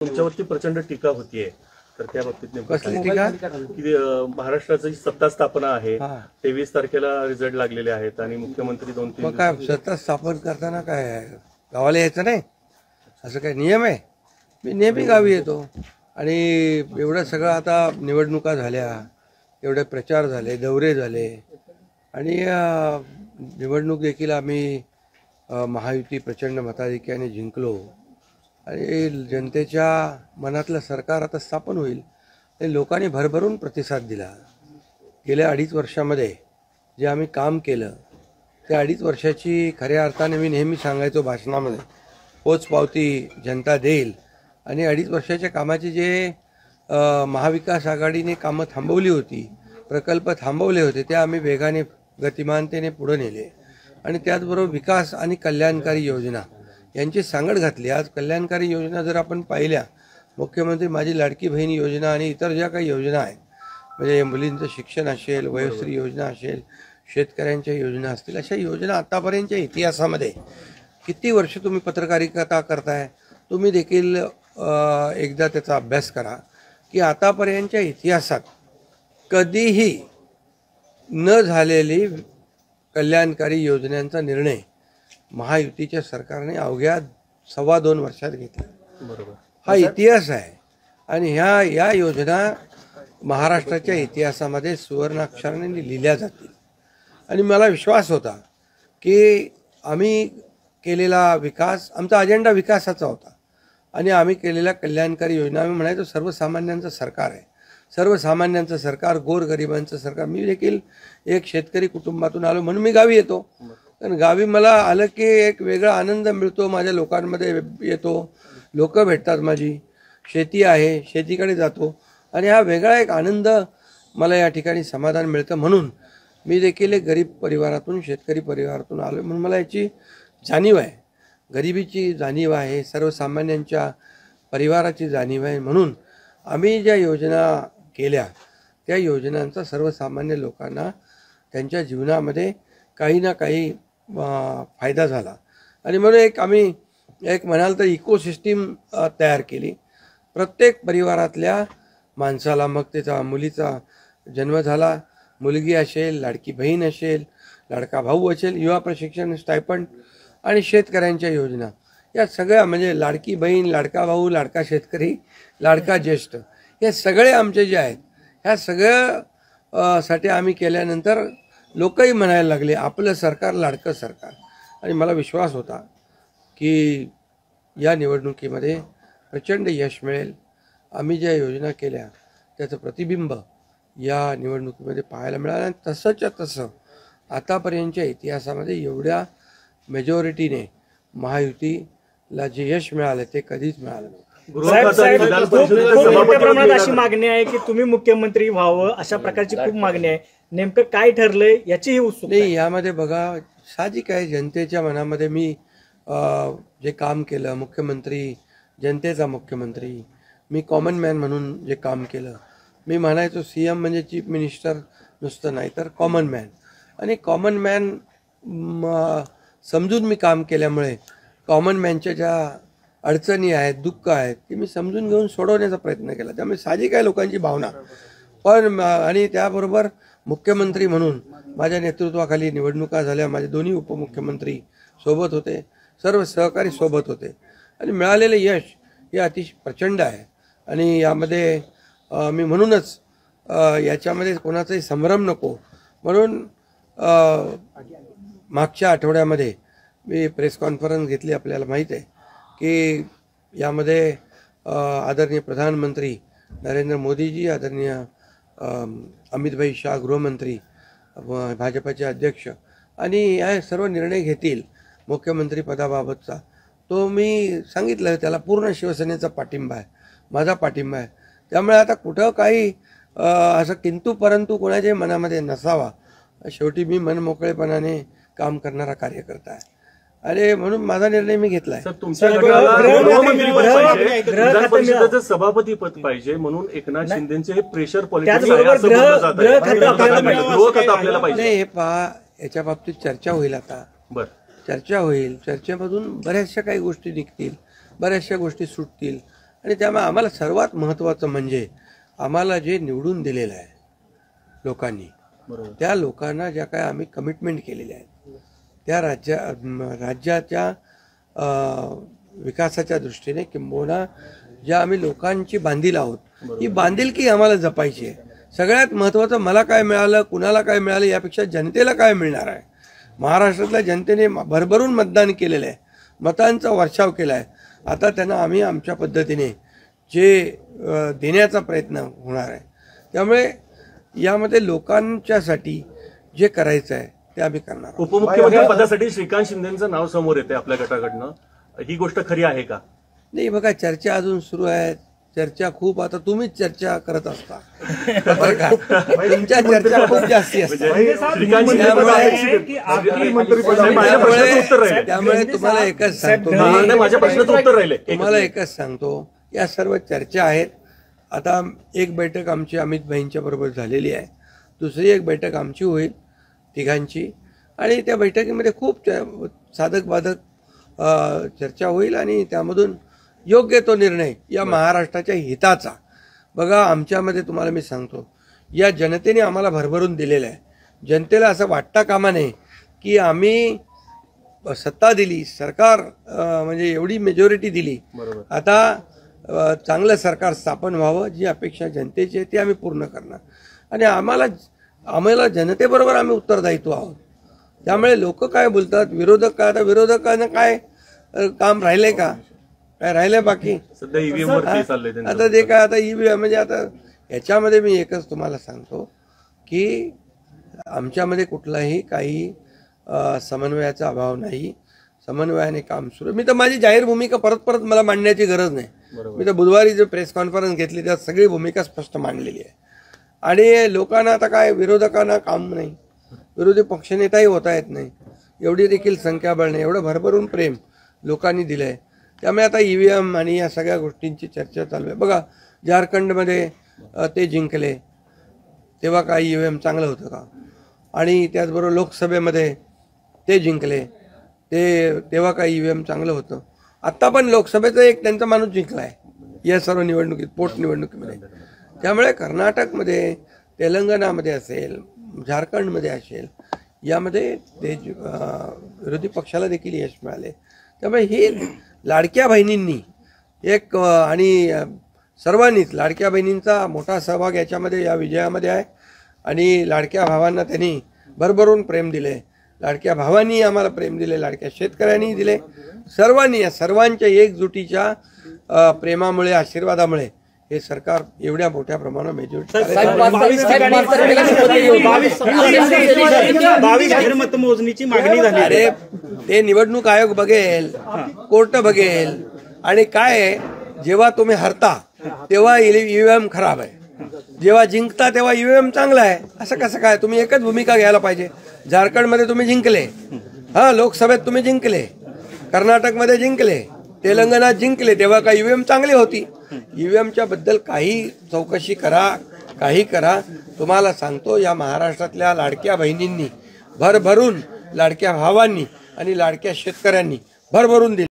तुमच्यावरती प्रचंड टीका होतीये, तर त्या बाबतीत नेमकं कसली टीका? की महाराष्ट्राची सत्ता स्थापना आहे, 23 तारखेला रिझल्ट लागलेले आहेत आणि मुख्यमंत्री 2-3 मग काय सत्ता स्थापन करताना काय गावाला यायचं नाही असं काय नियम आहे? मी नेहमी गावी येतो आणि एवढं सगळं आता निवडणुका झाल्या, एवढे प्रचार झाले, दौरे झाले आणि निवडणूक देखील आम्ही महायुती प्रचंड मताधिक्याने जिंकलो आणि जनतेच्या मनातलं सरकार आता स्थापन होईल. ते लोकांनी भरभरून प्रतिसाद दिला. गेल्या 2.5 वर्षामध्ये जे आम्ही काम केलं त्या 2.5 वर्षाची खऱ्या अर्थाने मी नेहमी सांगायचो भाषणामध्ये, पोचपावती जनता देईल. आणि 2.5 वर्षाच्या कामाची जे महाविकास आघाडीने कामं थांबवली होती, प्रकल्प थांबवले होते, ते आम्ही वेगाने गतिमानतेने पुढे नेले आणि त्याचबरोबर विकास आणि कल्याणकारी योजना यांची सांगड घातली. आज कल्याणकारी योजना जर आपण पाहिल्या, मुख्यमंत्री माझी लाडकी बहीण योजना आणि इतर ज्या काही योजना आहेत, म्हणजे मुलींचं शिक्षण असेल, वयोश्री योजना असेल, शेतकऱ्यांच्या योजना असतील, अशा योजना आतापर्यंतच्या इतिहासामध्ये किती वर्ष तुम्ही पत्रकारिता करताय, तुम्ही देखील एकदा त्याचा अभ्यास करा की आतापर्यंतच्या इतिहासात कधीही न झालेली कल्याणकारी योजनांचा निर्णय महायुतीच्या सरकारने अवघ्या 2.25 वर्षात घेतला. बरोबर, हा इतिहास आहे आणि या योजना महाराष्ट्राच्या इतिहासामध्ये सुवर्णाक्षराने लिहिल्या जातील. आणि मला विश्वास होता की आम्ही केलेला विकास, आमचा अजेंडा विकासाचा होता आणि आम्ही केलेल्या कल्याणकारी योजना, आम्ही म्हणायचो सर्वसामान्यांचं सरकार आहे, सर्वसामान्यांचं सरकार, गोरगरिबांचं सरकार. मी देखील एक शेतकरी कुटुंबातून आलो म्हणून मी गावी येतो. कारण गावी मला आलं की एक वेगळा आनंद मिळतो, माझ्या लोकांमध्ये येतो, लोक भेटतात, माझी शेती आहे, शेतीकडे जातो आणि हा वेगळा एक आनंद मला या ठिकाणी समाधान मिळतं. म्हणून मी देखील एक गरीब परिवारातून, शेतकरी परिवारातून आलो म्हणून मला याची जाणीव आहे, गरिबीची जाणीव आहे, सर्वसामान्यांच्या परिवाराची जाणीव आहे. म्हणून आम्ही ज्या योजना केल्या त्या योजनांचा सर्वसामान्य लोकांना त्यांच्या जीवनामध्ये काही ना काही फायदा झाला. आणि म्हणून आम्ही म्हणाल तर इकोसिस्टीम तयार केली. प्रत्येक परिवारातल्या माणसाला, मग त्याचा मुलीचा जन्म झाला, मुलगी असेल, लाडकी बहीण असेल, लाडका भाऊ असेल, युवा प्रशिक्षण स्टायपंड आणि शेतकऱ्यांच्या योजना, या सगळ्या म्हणजे लाडकी बहीण, लाडका भाऊ, लाडका शेतकरी, लाडका ज्येष्ठ, हे सगळे आमचे जे आहेत, ह्या सगळ्या साठी आम्ही केल्यानंतर लोकही म्हणायला लागले आपलं सरकार लाडकं सरकार. आणि मला विश्वास होता की या निवडणुकीमध्ये प्रचंड यश मिळेल. आम्ही ज्या योजना केल्या त्याचं प्रतिबिंब या निवडणुकीमध्ये पाहायला मिळालं आणि तसंच्या तसं आतापर्यंतच्या इतिहासामध्ये एवढ्या मेजॉरिटीने महायुतीला जे यश मिळालं ते कधीच मिळालं नाही. मोठ्या प्रमाणात अशी मागणी आहे की तुम्ही मुख्यमंत्री व्हावं, अशा प्रकारची खूप मागणी आहे. नेमकं काय ठरलंय याचीही उत्सुकता नाही. यामध्ये बघा, साहजिक आहे, जनतेच्या मनामध्ये मी जे काम केलं, मुख्यमंत्री, जनतेचा मुख्यमंत्री, मी कॉमन मॅन म्हणून जे काम केलं, मी म्हणायचो CM म्हणजे चीफ मिनिस्टर नुसतं नाही तर कॉमन मॅन. आणि कॉमन मॅन समजून मी काम केल्यामुळे कॉमन मॅनच्या ज्या अडचणी आहेत, दुःख आहेत, ते मी समजून घेऊन सोडवण्याचा प्रयत्न केला. त्यामुळे साहजिक आहे लोकांची भावना. पण आणि त्याबरोबर मुख्यमंत्री म्हणून माझ्या नेतृत्वाखाली निवडणुका झाल्या, माझे दोन्ही उपमुख्यमंत्री सोबत होते, सर्व सहकारी सोबत होते आणि मिळालेलं यश हे अतिशय प्रचंड आहे. आणि यामध्ये मी म्हणूनच याच्यामध्ये कोणाचाही संभ्रम नको म्हणून मागच्या आठवड्यामध्ये मी प्रेस कॉन्फरन्स घेतली. आपल्याला माहीत आहे की यामध्ये आदरणीय प्रधानमंत्री नरेंद्र मोदीजी, आदरणीय अमितभाई शाह गृहमंत्री, भाजपाचे अध्यक्ष, आणि या सर्व निर्णय घेतील मुख्यमंत्री पदाबाबतचा. तो मी सांगितलं, त्याला पूर्ण शिवसेनेचा पाठिंबा आहे, माझा पाठिंबा आहे. त्यामुळे आता कुठं काही असं किंतु परंतु कोणाच्याही मनामध्ये नसावा. शेवटी मी मनमोकळेपणाने काम करणारा कार्यकर्ता आहे आणि म्हणून माझा निर्णय मी घेतलाय. परिषदेचं सभापती पद पाहिजे म्हणून एकनाथ शिंदेचे हे प्रेशर पॉलिटिक्स आपल्याला पाहिजे. हे पहा, याच्या बाबतीत चर्चा होईल आता. चर्चा होईल, चर्चेमधून बऱ्याचशा काही गोष्टी निघतील, बऱ्याचशा गोष्टी सुटतील आणि त्यामुळे आम्हाला सर्वात महत्त्वाचं म्हणजे आम्हाला जे निवडून दिलेलं आहे लोकांनी, त्या लोकांना ज्या काय आम्ही कमिटमेंट केलेल्या आहेत त्या राज्याच्या विकासाच्या दृष्टीने किंबहुना ज्या आम्ही लोकांची बांधील आहोत, ही बांधिलकी आम्हाला जपायची आहे. सगळ्यात महत्त्वाचं मला काय मिळालं, कुणाला काय मिळालं यापेक्षा जनतेला काय मिळणार आहे. महाराष्ट्रातल्या जनतेने भरभरून मतदान केलेलं आहे, मतांचा वर्षाव केला आहे. आता त्यांना आम्ही आमच्या पद्धतीने जे देण्याचा प्रयत्न होणार आहे. त्यामुळे यामध्ये लोकांच्यासाठी जे करायचं आहे ते आम्ही करणार. उपमुख्यमंत्री पदासाठी श्रीकांत शिंदेचं नाव समोर येते आपल्या गटाकडनं, ही गोष्ट खरी आहे का? नाही बघा, चर्चा अजून सुरू आहे. चर्चा खूप, आता तुम्हीच चर्चा करत असता बरं का? तुमच्या चर्चा खूप जास्ती असतात. त्यामुळे तुम्हाला एकच सांगतो, माझ्या प्रश्नाचं उत्तर राहिले. तुम्हाला एकच सांगतो, या सर्व चर्चा आहेत. आता एक बैठक आमची अमित भाईंच्या बरोबर झालेली आहे, दुसरी एक बैठक आमची होईल तिघांची, आणि त्या बैठकीमध्ये खूप साधक बाधक चर्चा होईल आणि त्यामधून योग्य तो निर्णय या महाराष्ट्राच्या हिताचा. बघा, आमच्यामध्ये तुम्हाला मी सांगतो, या जनतेने आम्हाला भरभरून दिलेलं आहे. जनतेला असं वाटता कामा नये की आम्ही सत्ता दिली, सरकार म्हणजे एवढी मेजॉरिटी दिली, आता चांगलं सरकार स्थापन व्हावं, जी अपेक्षा जनतेची आहे ती आम्ही पूर्ण करणार. आणि आम्हाला जनतेबरोबर आम्ही उत्तरदायित्व आहोत. त्यामुळे लोक काय बोलतात, विरोधक काय, आता विरोधकांना काय काम राहिलंय का? काय राहिलंय बाकी? सध्या ईव्हीएम वरती चाललंय त्यांचं. आता ते काय, आता ईव्हीएम म्हणजे आता याच्यामध्ये मी एकच तुम्हाला सांगतो की आमच्यामध्ये कुठलाही काही समन्वयाचा अभाव नाही. समन्वयाने काम सुरू. मी तर माझी जाहीर भूमिका परत मला मांडण्याची गरज नाही. मी तर बुधवारी जो प्रेस कॉन्फरन्स घेतली त्यात सगळी भूमिका स्पष्ट मांडलेली आहे. आणि लोकांना आता काय, विरोधकांना काम नाही, विरोधी पक्षनेताही होता येत नाही, एवढी देखील संख्याबळ नाही, एवढं भरभरून प्रेम लोकांनी दिलं आहे. त्यामुळे आता ईव्हीएम आणि या सगळ्या गोष्टींची चर्चा चालू आहे. बघा, झारखंडमध्ये ते जिंकले तेव्हा काय ईव्हीएम चांगलं होतं का? आणि त्याचबरोबर लोकसभेमध्ये ते जिंकले तेव्हा काय ईव्हीएम चांगलं होतं? आत्ता पण लोकसभेचा एक त्यांचा माणूस जिंकला आहे या सर्व निवडणुकीत, पोटनिवडणुकीमध्ये. त्यामुळे कर्नाटकमध्ये, तेलंगणामध्ये असेल, झारखंडमध्ये असेल, यामध्ये ते विरोधी पक्षाला देखील यश मिळाले. त्यामुळे हे लाडक्या बहिणींनी एक आणि सर्वांनीच, लाडक्या बहिणींचा मोठा सहभाग याच्यामध्ये, या विजयामध्ये आहे. आणि लाडक्या भावांना त्यांनी भरभरून प्रेम दिले, लाडक्या भावांनी आम्हाला प्रेम दिले, लाडक्या शेतकऱ्यांनी दिले. सर्वांनी, या सर्वांच्या एकजुटीच्या प्रेमामुळे, आशीर्वादामुळे हे सरकार एवढ्या मोठ्या प्रमाणात मेजॉरिटी. 22 मतमोजणीची मागणी झाली. अरे, ते निवडणूक आयोग बघेल, कोर्ट बघेल. आणि काय आहे, जेव्हा तुम्ही हरता तेव्हा ईव्हीएम खराब आहे, जेव्हा जिंकता तेव्हा ईव्हीएम चांगला आहे. असं कसं काय? तुम्ही एकच भूमिका घ्यायला पाहिजे. झारखंडमध्ये तुम्ही जिंकले, लोकसभेत तुम्ही जिंकले, कर्नाटकमध्ये जिंकले, तेलंगणात जिंकले, तेव्हा काय ईव्हीएम चांगली होती? ईव्हीएमच्या बद्दल काही चौकशी करा, काही करा. तुम्हाला सांगतो, या महाराष्ट्रातल्या लाडक्या बहिणींनी भरभरून, लाडक्या भावांनी आणि लाडक्या शेतकऱ्यांनी भरभरून दिले.